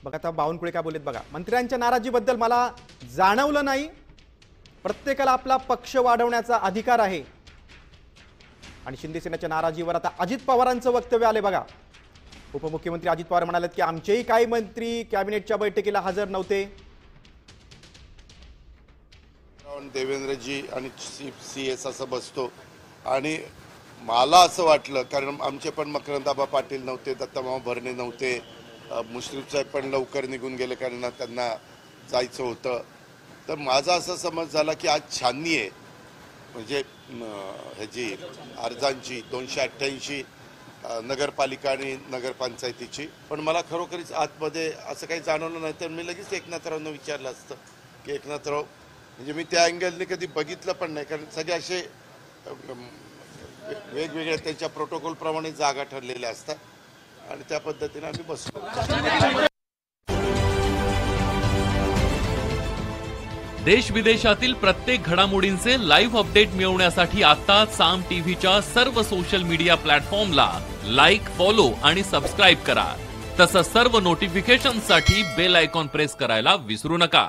बघा आता बावनकुळे काय बोललेत बघा, मंत्र्यांच्या नाराजीबद्दल मला जाणवलं नाही, प्रत्येकाला आपला पक्ष वाढवण्याचा अधिकार आहे। आणि शिंदे सेनेच्या नाराजीवर आता अजित पवारांचं वक्तव्य आले बघा। उपमुख्यमंत्री अजित पवार म्हणाले की आमचेही काही मंत्री कॅबिनेटच्या बैठकीला हजर नव्हते। देवेंद्रजी आणि CS असं बसतो आणि मला असं वाटलं, कारण आमचे पण मकरंदाबा पाटील नव्हते, दत्तामामा भरणे नव्हते, मुश्रीफ साहेब पण लवकर निघून गेले कारण त्यांना जायचं होतं। तर माझा असा समज झाला की आज छाननी आहे, म्हणजे ह्याची अर्जांची 288 नगरपालिका आणि नगरपंचायतीची। पण मला खरोखरीच आतमध्ये असं काही जाणवलं नाही, तर मी लगेच एकनाथरावांना विचारलं असतं की एकनाथराव, म्हणजे मी त्या अँगलने कधी बघितलं पण नाही, कारण सगळे असे वेगवेगळ्या त्यांच्या प्रोटोकॉलप्रमाणे जागा ठरलेल्या असतात आणि त्या पद्धतीने आम्ही बसलो। देश विदेशातील प्रत्येक घडामोडींचे लाईव्ह अपडेट मिळवण्यासाठी आता साम टीव्हीच्या सर्व सोशल मीडिया प्लॅटफॉर्मला लाईक, फॉलो आणि सबस्क्राईब करा। तसंच सर्व नोटिफिकेशनसाठी बेल आयकॉन प्रेस करायला विसरू नका।